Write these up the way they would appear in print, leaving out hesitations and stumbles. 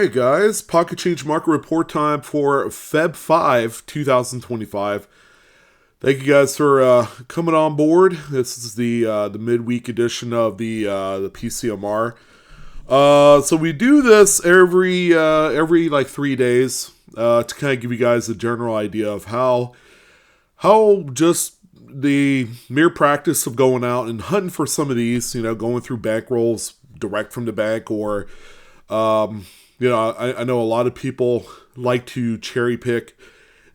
Alright guys, Pocket Change Market Report time for Feb 5, 2025. Thank you guys for coming on board. This is the midweek edition of the PCMR. So we do this every like 3 days to kind of give you guys a general idea of how just the mere practice of going out and hunting for some of these, going through bankrolls direct from the bank, or I know a lot of people like to cherry pick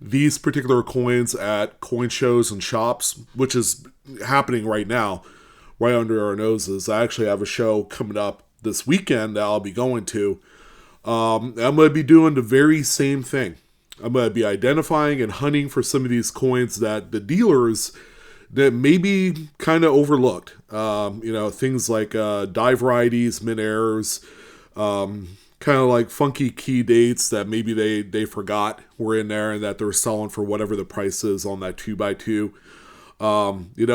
these particular coins at coin shows and shops, which is happening right now, right under our noses. I actually have a show coming up this weekend that I'll be going to. I'm going to be doing the very same thing. I'm going to be identifying and hunting for some of these coins that the dealers that may be kind of overlooked. Things like die varieties, min errors, kind of like funky key dates that maybe they forgot were in there and that they're selling for whatever the price is on that 2x2.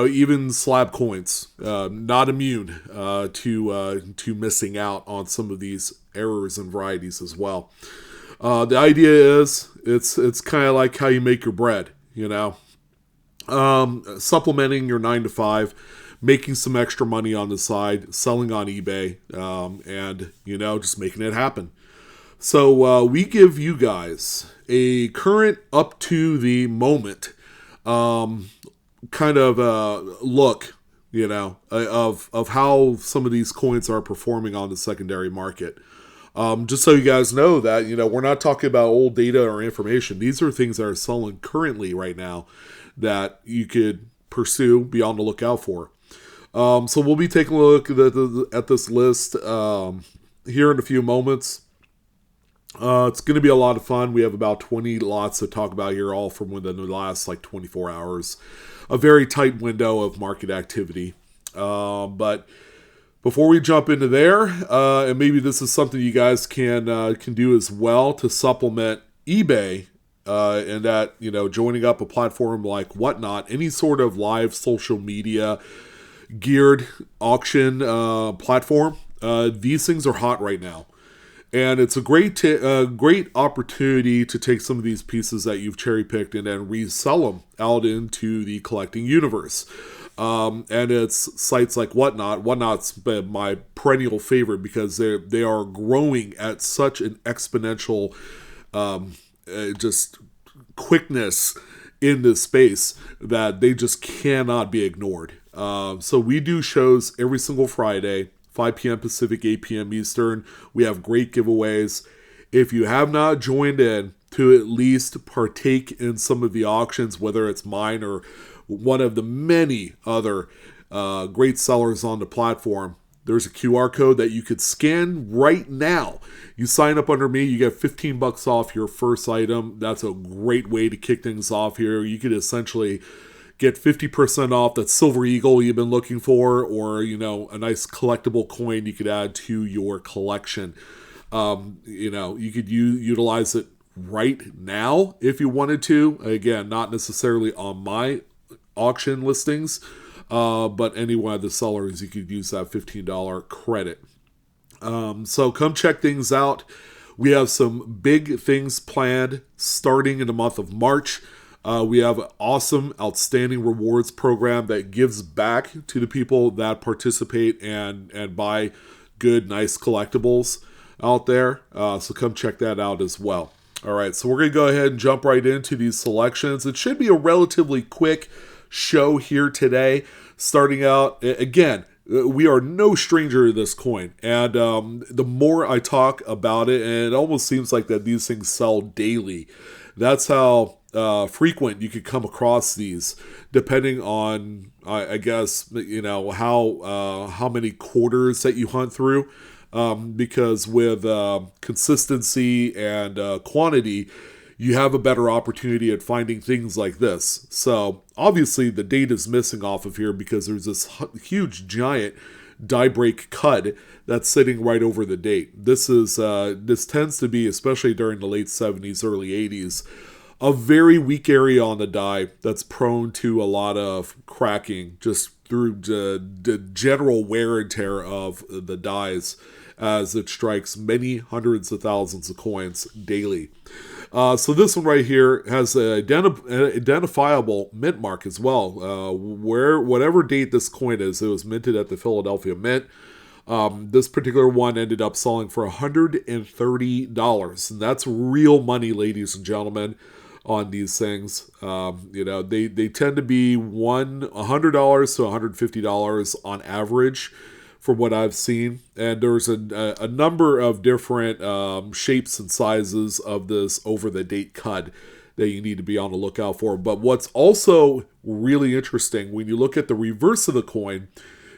Even slab coins, not immune to missing out on some of these errors and varieties as well. The idea is it's kind of like how you make your bread, supplementing your 9 to 5, making some extra money on the side, selling on eBay, and just making it happen. So we give you guys a current up to the moment kind of look, of how some of these coins are performing on the secondary market. Just so you guys know that, we're not talking about old data or information. These are things that are selling currently right now that you could pursue, be on the lookout for. So we'll be taking a look at this list here in a few moments. It's going to be a lot of fun. We have about 20 lots to talk about here, all from within the last 24 hours. A very tight window of market activity. But before we jump into there, and maybe this is something you guys can do as well to supplement eBay, and that, joining up a platform like Whatnot, any sort of live social media geared auction platform. These things are hot right now, and it's a great opportunity to take some of these pieces that you've cherry picked and then resell them out into the collecting universe. And it's sites like Whatnot. Whatnot's been my perennial favorite because they are growing at such an exponential just quickness in this space that they just cannot be ignored. So we do shows every single Friday, 5 p.m. Pacific, 8 p.m. Eastern. We have great giveaways. If you have not joined in to at least partake in some of the auctions, whether it's mine or one of the many other great sellers on the platform, there's a QR code that you could scan right now. You sign up under me, you get $15 off your first item. That's a great way to kick things off here. You could essentially get 50% off that Silver Eagle you've been looking for, or, a nice collectible coin you could add to your collection. You could utilize it right now if you wanted to. Again, not necessarily on my auction listings, but any one of the sellers, you could use that $15 credit. So come check things out. We have some big things planned starting in the month of March. We have an awesome, outstanding rewards program that gives back to the people that participate and buy good, nice collectibles out there. So come check that out as well. All right, so we're going to go ahead and jump right into these selections. It should be a relatively quick show here today. Starting out, again, we are no stranger to this coin. And the more I talk about it, and it almost seems like that these things sell daily. That's how frequent you could come across these, depending on, I guess, how many quarters that you hunt through. Because with consistency and quantity, you have a better opportunity at finding things like this. So obviously the date is missing off of here because there's this huge giant die break cut that's sitting right over the date. This tends to be, especially during the late 70s, early 80s, a very weak area on the die that's prone to a lot of cracking just through the general wear and tear of the dies as it strikes many hundreds of thousands of coins daily. So this one right here has an identifiable mint mark as well. Whatever date this coin is, it was minted at the Philadelphia Mint. This particular one ended up selling for $130, and that's real money, ladies and gentlemen, on these things. They tend to be $100 to $150 on average from what I've seen, and there's a number of different shapes and sizes of this over the date cud that you need to be on the lookout for. But what's also really interesting, when you look at the reverse of the coin,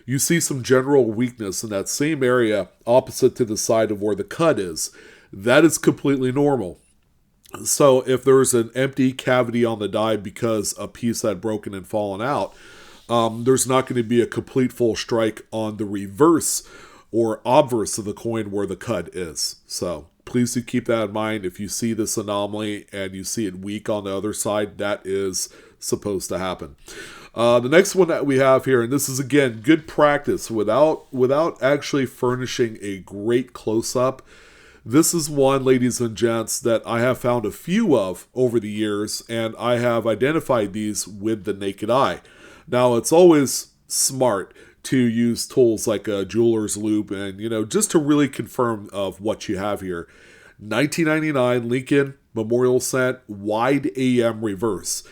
you see some general weakness in that same area opposite to the side of where the cud is. That is completely normal. So if there's an empty cavity on the die because a piece had broken and fallen out, there's not going to be a complete full strike on the reverse or obverse of the coin where the cud is. So please do keep that in mind. If you see this anomaly and you see it weak on the other side, that is supposed to happen. The next one that we have here, and this is again good practice without actually furnishing a great close-up. This is one, ladies and gents, that I have found a few of over the years, and I have identified these with the naked eye. Now, it's always smart to use tools like a jeweler's loupe and, just to really confirm of what you have here. 1999 Lincoln Memorial Cent Wide AM Reverse.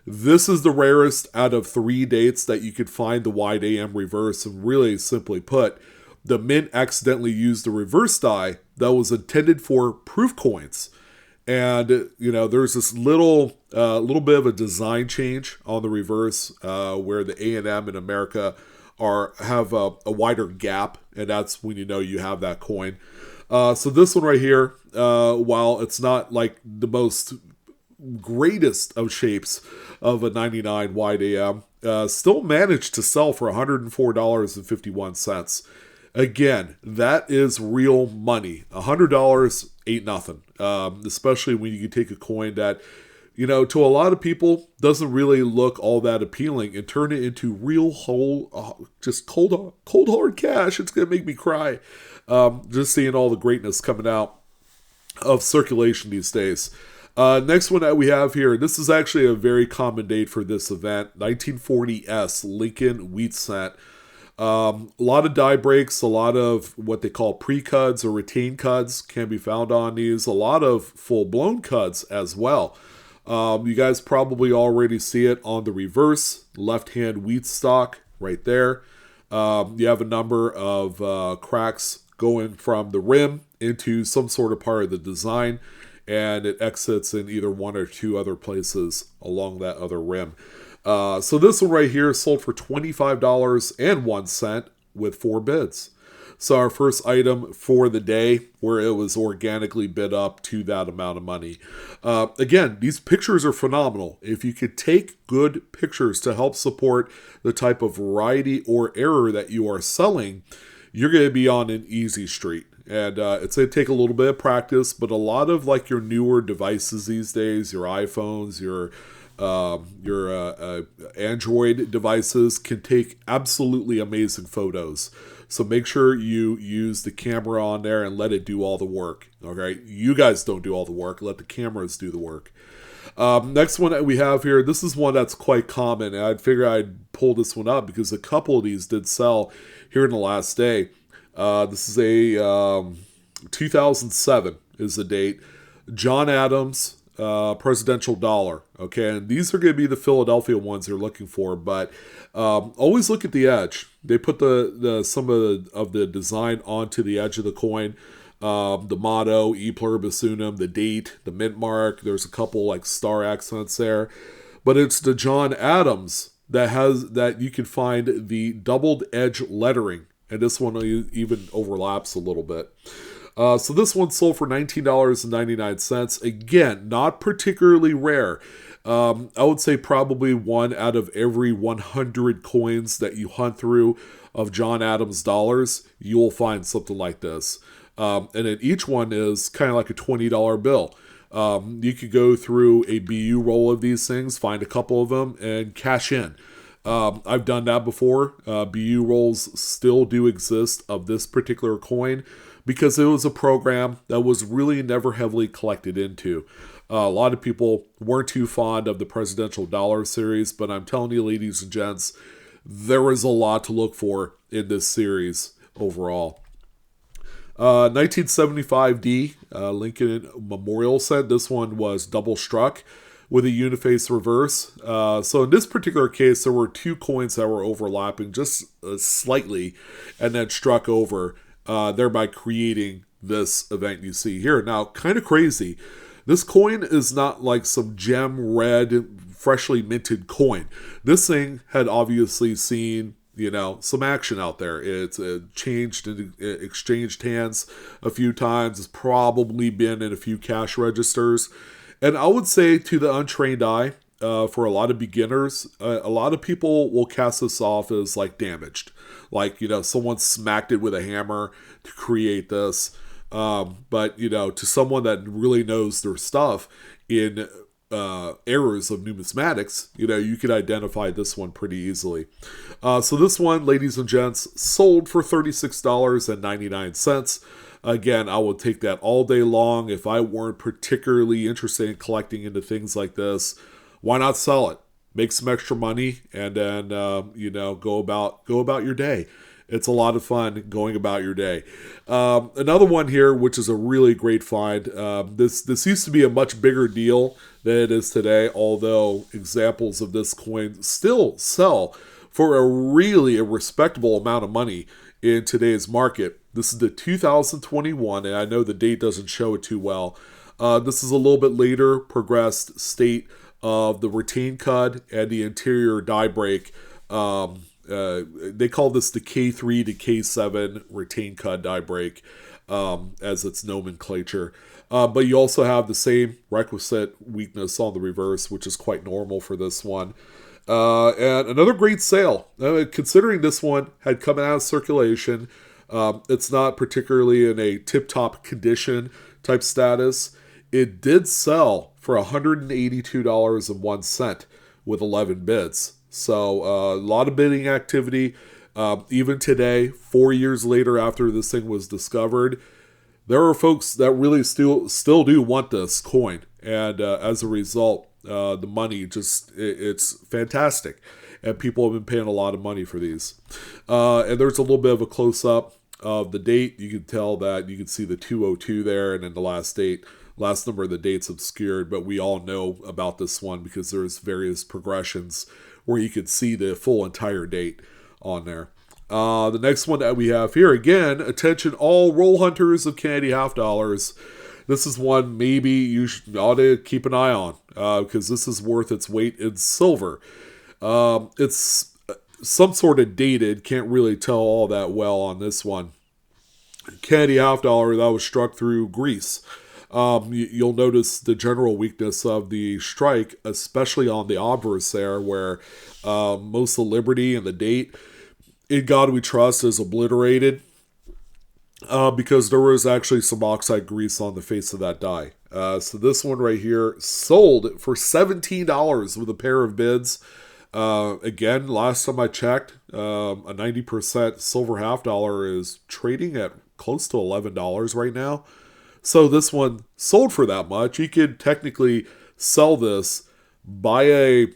This is the rarest out of 3 dates that you could find the Wide AM Reverse, and really simply put, the mint accidentally used the reverse die that was intended for proof coins. And, there's this little bit of a design change on the reverse where the A&M in America have a wider gap, and that's when you have that coin. So this one right here, while it's not like the most greatest of shapes of a 99 wide AM, still managed to sell for $104.51. Again, that is real money. $100 ain't nothing, especially when you can take a coin that, to a lot of people doesn't really look all that appealing and turn it into real just cold hard cash. It's going to make me cry just seeing all the greatness coming out of circulation these days. Next one that we have here, this is actually a very common date for this event, 1940S Lincoln Wheat Cent. A lot of die breaks, a lot of what they call pre-cuds or retained cuds can be found on these. A lot of full-blown cuds as well. You guys probably already see it on the reverse, left-hand wheat stalk right there. You have a number of cracks going from the rim into some sort of part of the design, and it exits in either one or two other places along that other rim. So this one right here sold for $25.01 with 4 bids. So our first item for the day where it was organically bid up to that amount of money. Again, these pictures are phenomenal. If you could take good pictures to help support the type of variety or error that you are selling, you're going to be on an easy street. And it's going to take a little bit of practice, but a lot of like your newer devices these days, your iPhones, your Android devices can take absolutely amazing photos. So make sure you use the camera on there and let it do all the work. Okay, you guys don't do all the work. Let the cameras do the work. Next one that we have here, this is one that's quite common. And I'd figure I'd pull this one up because a couple of these did sell here in the last day. This is a 2007 is the date. John Adams presidential dollar. Okay, and these are going to be the Philadelphia ones you're looking for, but always look at the edge. They put some of the design onto the edge of the coin. The motto, E pluribus unum, the date, the mint mark. There's a couple like star accents there, but it's the John Adams that you can find the doubled edge lettering, and this one even overlaps a little bit. So this one sold for $19.99. Again, not particularly rare. I would say probably one out of every 100 coins that you hunt through of John Adams dollars, you will find something like this. And then each one is kind of like a $20 bill. You could go through a BU roll of these things, find a couple of them, and cash in. I've done that before. BU rolls still do exist of this particular coin, because it was a program that was really never heavily collected into. A lot of people weren't too fond of the Presidential Dollar series, but I'm telling you, ladies and gents, there is a lot to look for in this series overall. 1975D Lincoln Memorial Set. This one was double struck with a uniface reverse. So in this particular case, there were two coins that were overlapping just slightly and then struck over, thereby creating this event you see here. Now, kind of crazy. This coin is not like some gem red, freshly minted coin. This thing had obviously seen, some action out there. It's changed and exchanged hands a few times. It's probably been in a few cash registers. And I would say to the untrained eye, for a lot of beginners, a lot of people will cast this off as like damaged. Like, someone smacked it with a hammer to create this. But, to someone that really knows their stuff in errors of numismatics, you could identify this one pretty easily. So this one, ladies and gents, sold for $36.99. Again, I would take that all day long. If I weren't particularly interested in collecting into things like this, why not sell it? Make some extra money and then, go about your day. It's a lot of fun going about your day. Another one here, which is a really great find. This used to be a much bigger deal than it is today, although examples of this coin still sell for a respectable amount of money in today's market. This is the 2021, and I know the date doesn't show it too well. This is a little bit later progressed state of the retain cud and the interior die break. They call this the K3 to K7 retain cud die break as its nomenclature. But you also have the same requisite weakness on the reverse, which is quite normal for this one. And another great sale. Considering this one had come out of circulation, it's not particularly in a tip-top condition type status. It did sell for $182.01 with 11 bids. So a lot of bidding activity. Even today, 4 years later after this thing was discovered, there are folks that really still do want this coin. And as a result, the money it's fantastic. And people have been paying a lot of money for these. And there's a little bit of a close-up of the date. You can tell that you can see the 202 there, and then the last number of the date's obscured, but we all know about this one because there's various progressions where you could see the full entire date on there. The next one that we have here, again, attention all roll hunters of candy half dollars. This is one maybe you ought to keep an eye on because this is worth its weight in silver. It's some sort of dated, can't really tell all that well on this one. Candy half dollar that was struck through grease. You'll notice the general weakness of the strike, especially on the obverse there, where most of the Liberty and the date, In God We Trust, is obliterated because there was actually some oxide grease on the face of that die. So this one right here sold for $17 with a pair of bids. Again, last time I checked, a 90% silver half dollar is trading at close to $11 right now. So this one sold for that much. You could technically sell this, buy a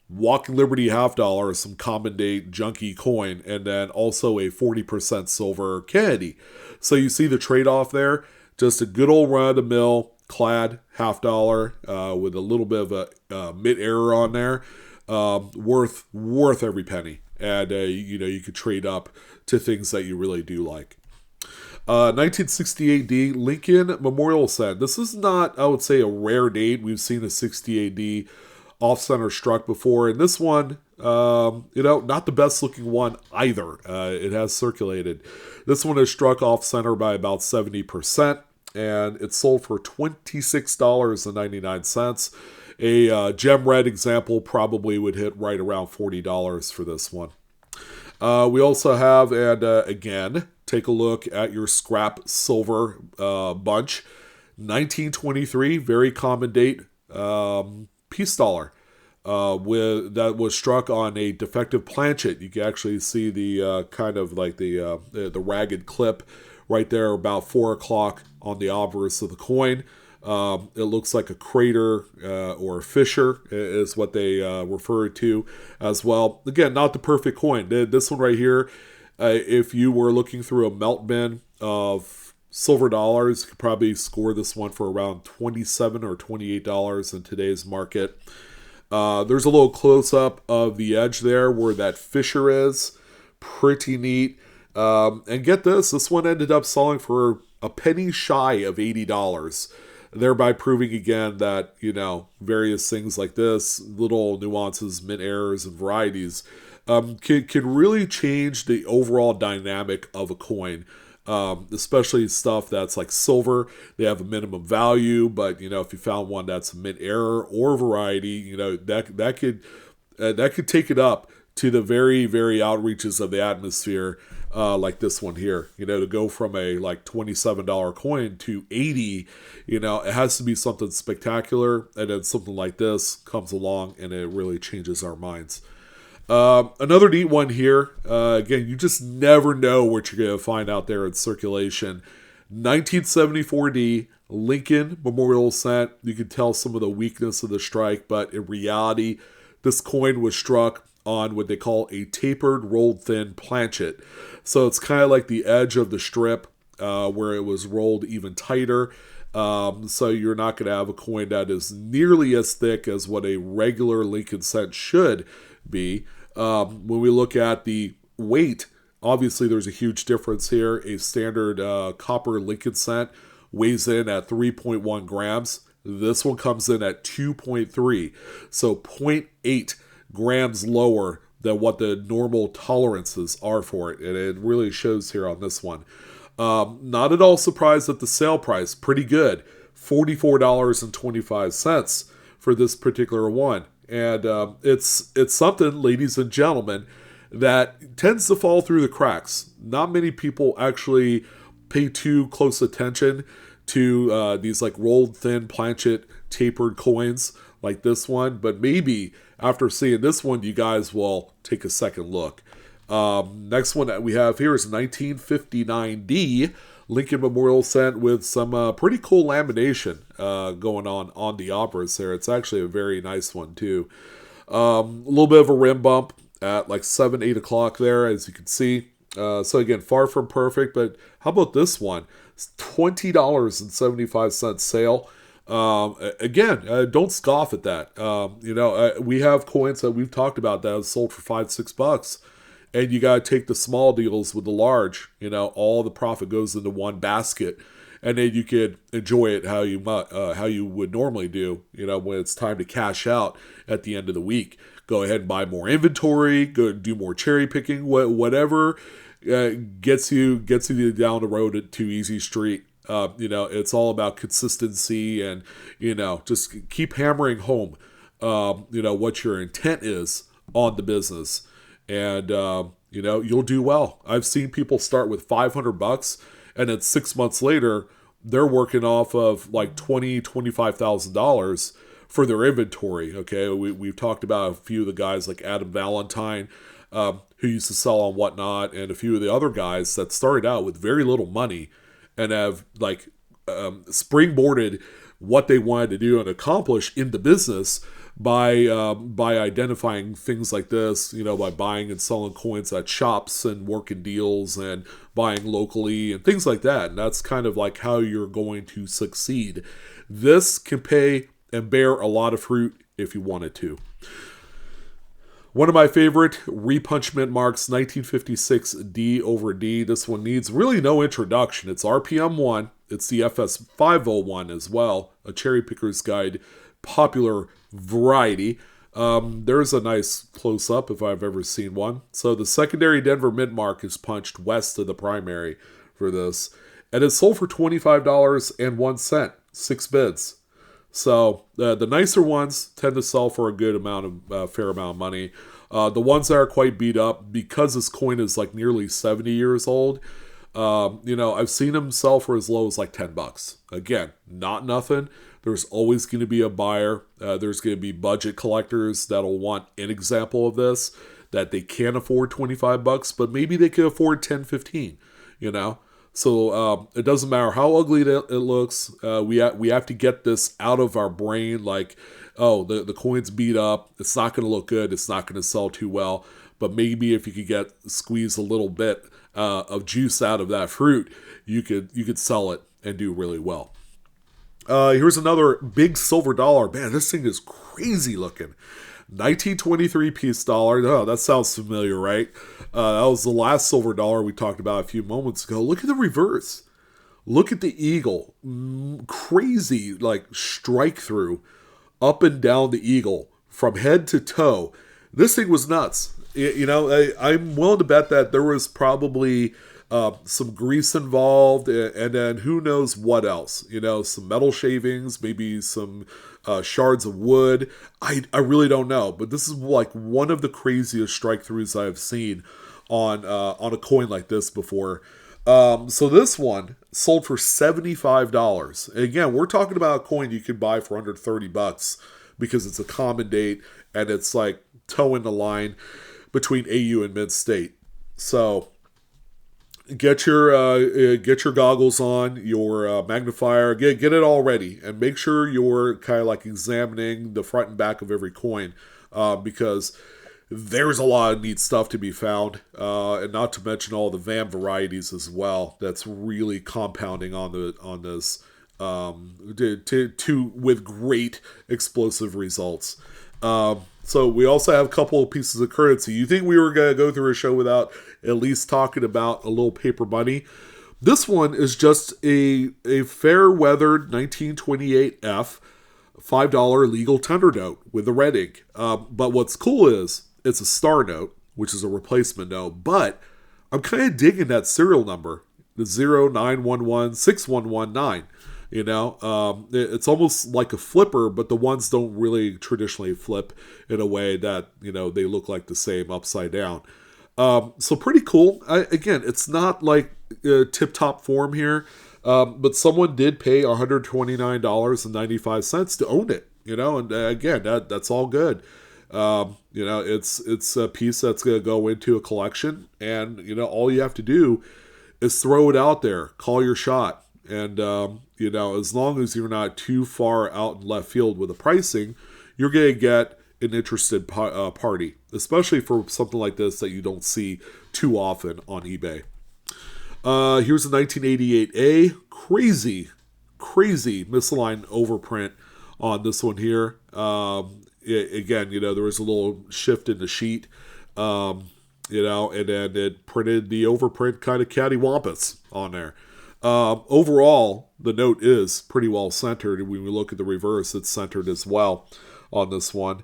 Walking Liberty half dollar, some common date junky coin, and then also a 40% silver candy. So you see the trade-off there. Just a good old run-of-the-mill clad half dollar with a little bit of a mid-error on there. Worth every penny. And you could trade up to things that you really do like. 1968D Lincoln Memorial Set. This is not, I would say, a rare date. We've seen a 68D off-center struck before, and this one, not the best looking one either. It has circulated. This one is struck off-center by about 70%, and it sold for $26.99. A gem red example probably would hit right around $40 for this one. We also have, and again, take a look at your scrap silver bunch. 1923, very common date, peace dollar. That was struck on a defective planchet. You can actually see the kind of like the ragged clip right there about 4 o'clock on the obverse of the coin. It looks like a crater or a fissure is what they refer to as well. Again, not the perfect coin. This one right here, if you were looking through a melt bin of silver dollars, you could probably score this one for around $27 or $28 in today's market. There's a little close-up of the edge there where that fissure is. Pretty neat. And get this one ended up selling for a penny shy of $80, thereby proving again that, various things like this, little nuances, mint errors, and varieties, can really change the overall dynamic of a coin. Especially stuff that's like silver. They have a minimum value, but if you found one that's a mint error or variety, that could take it up to the very, very outreaches of the atmosphere, like this one here. To go from a like $27 coin to 80, it has to be something spectacular, and then something like this comes along and it really changes our minds. Another neat one here. Again, you just never know what you're going to find out there in circulation. 1974D Lincoln Memorial Cent. You can tell some of the weakness of the strike, but in reality, this coin was struck on what they call a tapered, rolled thin planchet. So it's kind of like the edge of the strip where it was rolled even tighter. So you're not going to have a coin that is nearly as thick as what a regular Lincoln cent should be. When we look at the weight, obviously there's a huge difference here. A standard copper Lincoln cent weighs in at 3.1 grams. This one comes in at 2.3, so 0.8 grams lower than what the normal tolerances are for it, and it really shows here on this one. Not at all surprised at the sale price. Pretty good, $44.25 for this particular one. And it's something, ladies and gentlemen, that tends to fall through the cracks. Not many people actually pay too close attention to these like rolled thin planchet tapered coins like this one. But maybe after seeing this one, you guys will take a second look. Next one that we have here is 1959D Lincoln Memorial Cent with some pretty cool lamination going on the obverse there. It's actually a very nice one too. A little bit of a rim bump at like 7-8 o'clock there, as you can see. So again, far from perfect, but how about this one? It's $20.75 sale. Again, don't scoff at that. We have coins that we've talked about that have sold for $5-6. And you got to take the small deals with the large. All the profit goes into one basket. And then you could enjoy it how you would normally do, when it's time to cash out at the end of the week. Go ahead and buy more inventory, go do more cherry picking, whatever gets you down the road to Easy Street. It's all about consistency and, just keep hammering home, what your intent is on the business. And, you'll do well. I've seen people start with $500 and then 6 months later, they're working off of like $25,000 for their inventory. Okay. We've talked about a few of the guys like Adam Valentine, who used to sell on Whatnot, and a few of the other guys that started out with very little money and have like springboarded what they wanted to do and accomplish in the business by identifying things like this, by buying and selling coins at shops and working deals and buying locally and things like that. And that's kind of like how you're going to succeed. This can pay and bear a lot of fruit if you wanted to. One of my favorite Repunched mint marks, 1956 D over D. This one needs really no introduction. It's RPM 1. It's the FS 501 as well, a cherry picker's guide popular variety. There's a nice close-up if I've ever seen one. So the secondary Denver mint mark is punched west of the primary for this. And it's sold for $25.01, 6 bids. So the nicer ones tend to sell for a good amount of, fair amount of money. The ones that are quite beat up, because this coin is like nearly 70 years old, I've seen them sell for as low as like $10. Again, not nothing. There's always going to be a buyer. There's going to be budget collectors that'll want an example of this, that they can't afford $25, but maybe they can afford $10, $15, So it doesn't matter how ugly it looks. We have to get this out of our brain. Like, oh, the coin's beat up. It's not going to look good. It's not going to sell too well. But maybe if you could squeeze a little bit of juice out of that fruit, you could sell it and do really well. Here's another big silver dollar. Man, this thing is crazy looking. 1923 piece dollar. Oh, that sounds familiar, right? That was the last silver dollar we talked about a few moments ago. Look at the reverse. Look at the eagle. Crazy, like, strike through up and down the eagle from head to toe. This thing was nuts. I'm willing to bet that there was probably some grease involved, and then who knows what else. Some metal shavings, maybe some shards of wood. I really don't know, but this is like one of the craziest strike throughs I've seen on a coin like this before. So this one sold for $75. And again, we're talking about a coin you can buy for under $30 because it's a common date and it's like toe in the line between AU and Mid State. So get your goggles on, your magnifier, get it all ready, and make sure you're kind of like examining the front and back of every coin, because there's a lot of neat stuff to be found, and not to mention all the VAM varieties as well. That's really compounding on this with great explosive results. So we also have a couple of pieces of currency. You think we were going to go through a show without at least talking about a little paper money? This one is just a fair weathered 1928F $5 legal tender note with the red ink. But what's cool is it's a star note, which is a replacement note. But I'm kind of digging that serial number, the 091161119. It's almost like a flipper, but the ones don't really traditionally flip in a way that, they look like the same upside down. So pretty cool. Again, it's not like tip-top form here, but someone did pay $129.95 to own it, and again, that's all good. It's a piece that's going to go into a collection, and, all you have to do is throw it out there, call your shot. And, as long as you're not too far out in left field with the pricing, you're going to get an interested party, especially for something like this that you don't see too often on eBay. Here's a 1988A. Crazy misaligned overprint on this one here. Again, there was a little shift in the sheet, and then it printed the overprint kind of cattywampus on there. Overall, the note is pretty well centered. When we look at the reverse, it's centered as well on this one.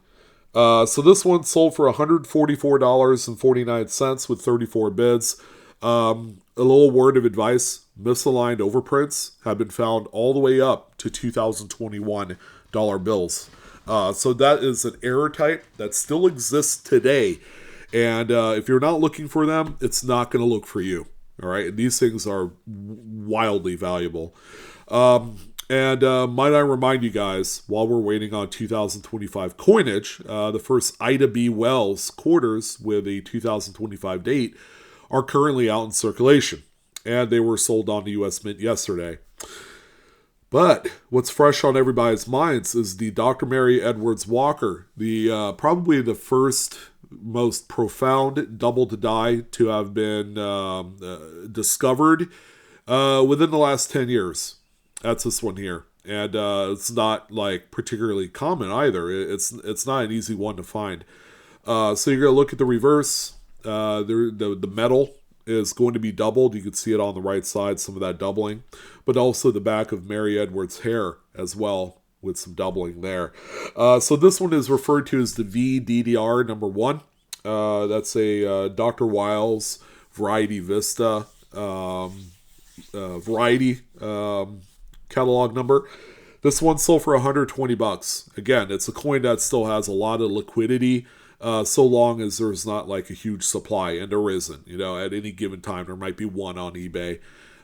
So this one sold for $144.49 with 34 bids. A little word of advice: misaligned overprints have been found all the way up to 2021 dollar bills. So that is an error type that still exists today. And if you're not looking for them, it's not going to look for you. All right, and these things are wildly valuable. And might I remind you guys, while we're waiting on 2025 coinage, the first Ida B. Wells quarters with a 2025 date are currently out in circulation, and they were sold on the U.S. Mint yesterday. But what's fresh on everybody's minds is the Dr. Mary Edwards Walker, the probably the first most profound double to die to have been discovered within the last 10 years. That's this one here. And it's not like particularly common either. It's not an easy one to find. So you're going to look at the reverse. The metal is going to be doubled. You can see it on the right side, some of that doubling. But also the back of Mary Edwards' hair as well, with some doubling there. So this one is referred to as the VDDR number 1. That's a Dr. Wiles Variety Vista variety catalog number. This one sold for $120. Again, it's a coin that still has a lot of liquidity, so long as there's not like a huge supply, and there isn't. At any given time there might be one on eBay.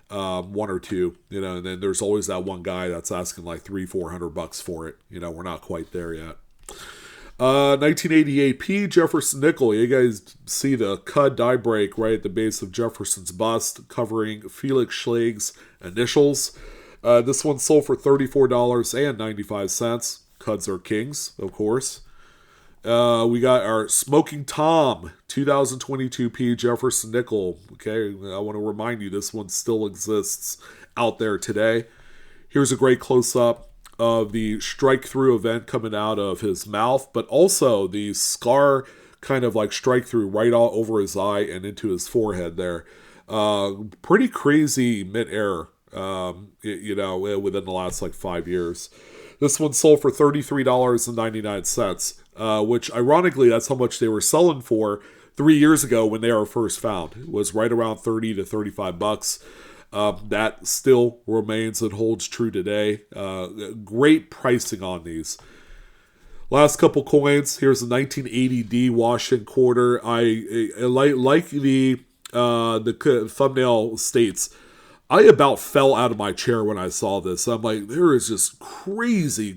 One or two, and then there's always that one guy that's asking like $300-400 for it. We're not quite there yet. 1988 P. Jefferson nickel. You guys see the cut die break right at the base of Jefferson's bust, covering Felix Schlage's initials. This one sold for $34.95. Cuds are kings, of course. We got our Smoking Tom 2022 P. Jefferson nickel. Okay, I want to remind you this one still exists out there today. Here's a great close-up of the strike-through event coming out of his mouth, but also the scar kind of like strike-through right all over his eye and into his forehead there. Pretty crazy mid-air, within the last like 5 years. This one sold for $33.99, which ironically, that's how much they were selling for 3 years ago when they were first found. It was right around 30 to 35 bucks. That still remains and holds true today. Great pricing on these. Last couple coins. Here's a 1980D Washington quarter. I like the thumbnail states. I about fell out of my chair when I saw this. I'm like, there is just crazy,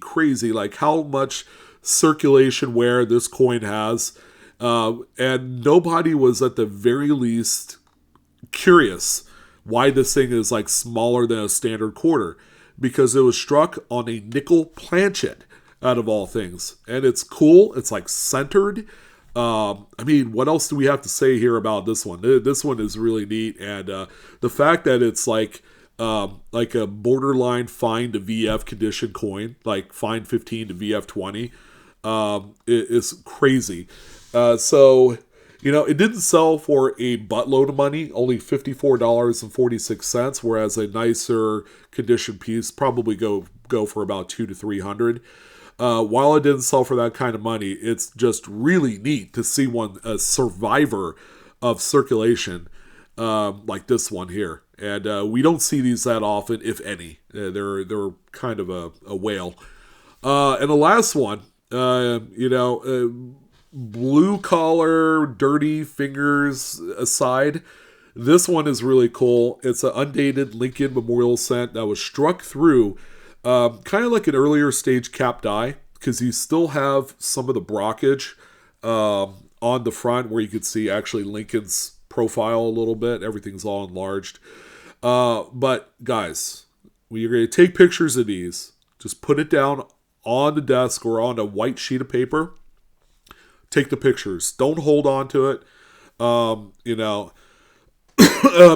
like how much circulation wear this coin has. And nobody was at the very least curious why this thing is like smaller than a standard quarter. Because it was struck on a nickel planchet, out of all things. And it's cool. It's like centered. What else do we have to say here about this one? This one is really neat, and the fact that it's like a borderline fine to VF condition coin, like fine 15 to VF 20, is crazy. It didn't sell for a buttload of money, only $54.46, whereas a nicer condition piece probably go for about $200 to $300. While it didn't sell for that kind of money, it's just really neat to see a survivor of circulation like this one here. And we don't see these that often, if any. They're kind of a whale. And the last one, blue collar, dirty fingers aside, this one is really cool. It's an undated Lincoln Memorial cent that was struck through kind of like an earlier stage cap die, because you still have some of the brockage on the front where you could see actually Lincoln's profile a little bit. Everything's all enlarged. But guys, when you're going to take pictures of these, just put it down on the desk or on a white sheet of paper. Take the pictures. Don't hold on to it.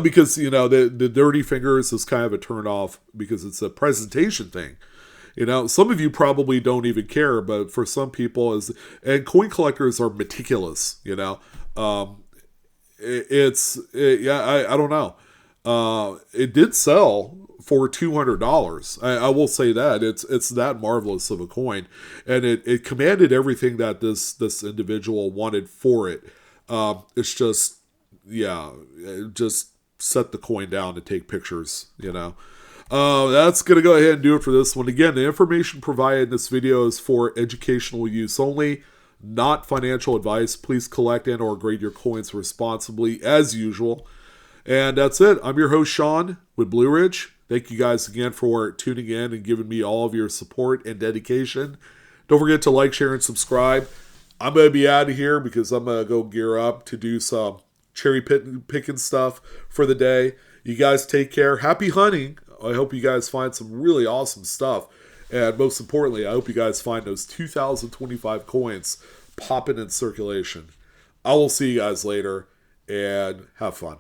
Because the dirty fingers is kind of a turn off because it's a presentation thing. Some of you probably don't even care, but for some people, and coin collectors are meticulous. I don't know. It did sell for $200. I will say that it's that marvelous of a coin, and it commanded everything that this individual wanted for it. It's just. Yeah, just set the coin down to take pictures, That's going to go ahead and do it for this one. Again, the information provided in this video is for educational use only, not financial advice. Please collect and or grade your coins responsibly, as usual. And that's it. I'm your host, Sean, with Blue Ridge. Thank you guys again for tuning in and giving me all of your support and dedication. Don't forget to like, share, and subscribe. I'm going to be out of here because I'm going to go gear up to do some cherry picking stuff for the day. You guys take care. Happy hunting. I hope you guys find some really awesome stuff. And most importantly, I hope you guys find those 2025 coins popping in circulation. I will see you guys later and have fun.